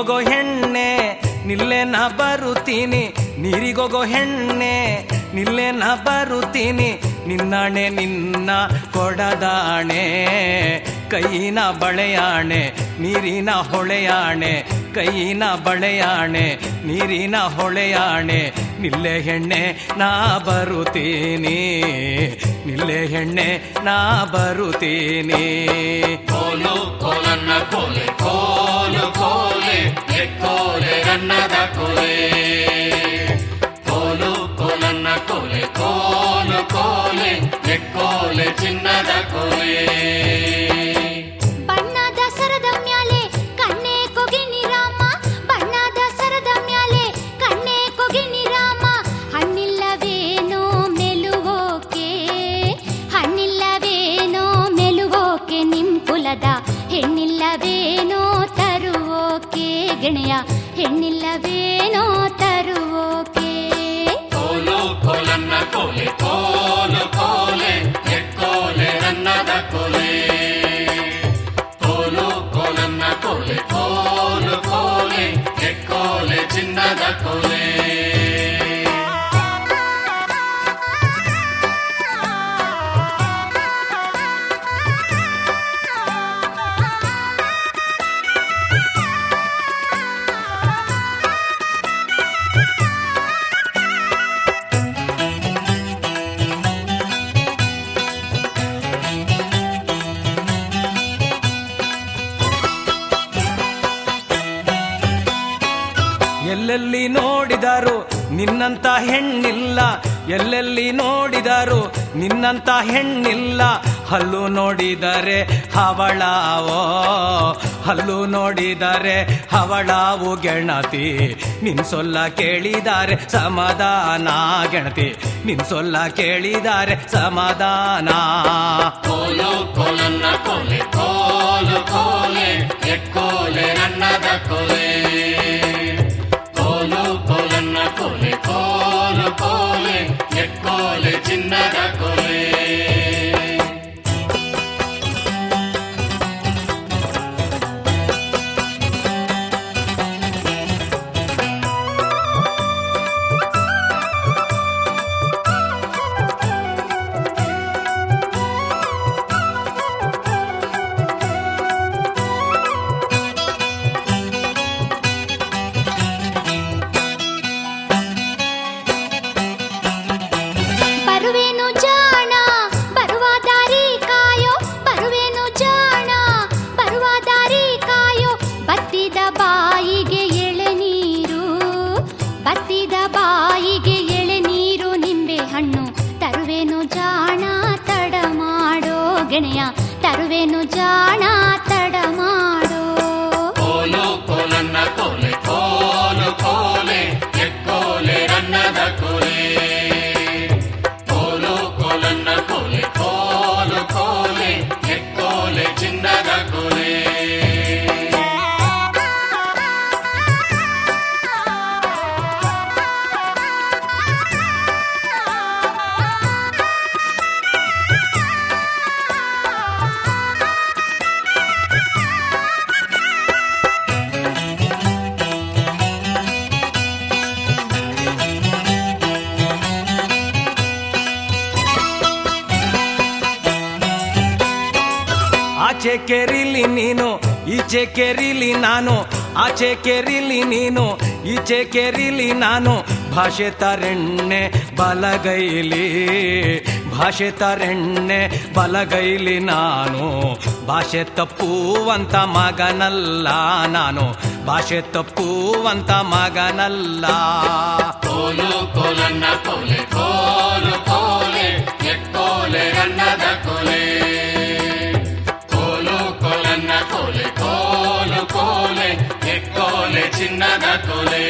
ನೀರಿಗೋಗೋ ಹೆಣ್ಣೆ ನಿಲ್ಲೆ ನಾ ಬರುತ್ತೀನಿ, ನೀರಿಗೋಗೋ ಹೆಣ್ಣೆ ನಿಲ್ಲೆ ನಾ ಬರುತ್ತೀನಿ, ನಿನ್ನಾಣೆ ನಿನ್ನ ಕೊಡದಾಣೆ, ಕೈಯಿನ ಬಳೆಯಾಣೆ ನೀರಿನ ಹೊಳೆಯಾಣೆ, ಕೈಯಿನ ಬಳೆಯಾಣೆ ನೀರಿನ ಹೊಳೆಯಾಣೆ, ನಿಲ್ಲೆ ಹೆಣ್ಣೆ ನಾ ಬರುತ್ತೀನಿ, ನಿಲ್ಲೆ ಹೆಣ್ಣೆ ನಾ ಬರುತ್ತೀನಿ. ಕೋಲು ಕೋಲನ್ನ ಕೋಲೆ ಕೋಲು ಕೋಲೆ ಎಕ್ಕೋಲೆ ರನ್ನದ ಕೋಲೆ, ಕೋಲು ಕೋಲನ್ನ ಕೋಲೆ ಕೋಲು ಕೋಲೆ ಎಕ್ಕೋಲೆ ಚಿನ್ನದ ಕೋಲೆ. ಬಣ್ಣದ ಸರದ ಮ್ಯಾಲೆ ಕಣ್ಣೆ ಕೊಗಿನಿ ರಾಮ, ಬಣ್ಣದ ಸರದ ಮ್ಯಾಲೆ ಕಣ್ಣೆ ಕೊಗಿನಿ ರಾಮ, ಹಣ್ಣಿಲ್ಲವೇನೋ ಮೆಲುವೋಕೆ, ಹಣ್ಣಿಲ್ಲವೇನೋ ಮೆಲುವೋಕೆ, ನಿಮ್ ಕುಲದ ಹೆಣ್ಣಿಲ್ಲವೇನೋ ತರುವೋಕೆ, ಗೆಳೆಯ ಹೆಣ್ಣಿಲ್ಲವೇನೋ ತರುವೋಕೆ. ಕೋಲು ಕೋಲನ್ನ ಕೋಲೆ ಕೋಲು ಕೋಲೆ ಎಕ್ಕೋಲೆ ರನ್ನದ ಕೋಲೆ, ಕೋಲು ಕೋಲನ್ನ ಕೋಲೆ ಕೋಲು ಕೋಲೆ ಎಕ್ಕೋಲೆ ಚಿನ್ನದ ಕೋಲೆ. ಎಲ್ಲೆಲ್ಲಿ ನೋಡಿದಾರು ನಿನ್ನಂತ ಹೆಣ್ಣಿಲ್ಲ, ಎಲ್ಲೆಲ್ಲಿ ನೋಡಿದಾರು ನಿನ್ನಂತ ಹೆಣ್ಣಿಲ್ಲ, ಹಲ್ಲು ನೋಡಿದರೆ ಹವಳಾವೋ, ಹಲ್ಲು ನೋಡಿದರೆ ಹವಳಾವು ಗೆಣತಿ, ನಿನ್ ಸೊಲ್ಲ ಕೇಳಿದರೆ ಸಮಾಧಾನ ಗೆಣತಿ, ನಿನ್ ಸೊಲ್ಲ ಕೇಳಿದರೆ ಸಮಾಧಾನ. ಕೋಲು ಕೋಲನ್ನ ಕೋಲೆ ಕೋಲು ಕೋಲೆ ಎಕ್ಕೋಲೆ ರನ್ನದ ಕೋಲೆ, ಕೋಲು ಕೋಲನ್ನ ಕೋಲೆ ಕೋಲು ಕೋಲೆ ಎಕ್ಕೋಲೆ ಚಿನ್ನದ ಕೋಲೆ. ಬರುವೇನು ಜಾಣ ಬರುವ ದಾರಿ ಕಾಯೋ, ಬರುವೇನು ಜಾಣ ಬರುವ ದಾರಿ ಕಾಯೋ, ಬತ್ತಿದ ಬಾಯಿಗೆ ಎಳೆನೀರು, ಬತ್ತಿದ ಬಾಯಿಗೆ ಎಳೆನೀರು ನಿಂಬೆ ಹಣ್ಣು, ತರುವೇನು ಜಾಣ ತಡ ಮಾಡೋ ಗೆಳೆಯ, ತರುವೇನು ಜಾಣ ತಡ ಮಾಡೋ. ಕೋಲು ಕೋಲನ್ನ ಕೋಲೆ ಕೋಲು ಕೋಲೆ ಎಕ್ಕೋಲೆ ರನ್ನದ ಕೋಲೆ, ಕೋಲು ಕೋಲನ್ನ ಕೋಲೆ ಕೋಲು ಕೋಲೆ ಎಕ್ಕೋಲೆ ಚಿನ್ನದ ಕೋಲೆ. ಆಚೆ ಕೆರಿಲಿ ನೀನು ಈಚೆ ಕೆರಿಲಿ ನಾನು, ಆಚೆ ಕೆರಿಲಿ ನೀನು ಈಚೆ ಕೆರಿಲಿ ನಾನು, ಭಾಷೆ ತರೆಣ್ಣೆ ಬಲಗೈಲಿ, ಭಾಷೆ ತರೆಣ್ಣೆ ಬಲಗೈಲಿ ನಾನು, ಭಾಷೆ ತಪ್ಪುವಂತ ಮಗನಲ್ಲ ನಾನು, ಭಾಷೆ ತಪ್ಪುವಂತ ಮಗನಲ್ಲ. ಕೋಲು ಕೋಲನ್ನ ಕೋಲೆ ಕೋಲು ಕೋಲೆ ಎಕ್ಕೋಲೆ ರನ್ನದ ಕೋಲೆ, ಕೋಲು ಕೋಲನ್ನ ಕೋಲೆ ಕೋಲು ಕೋಲೆ ಎಕ್ಕೋಲೆ ಚಿನ್ನದ ಕೋಲೆ.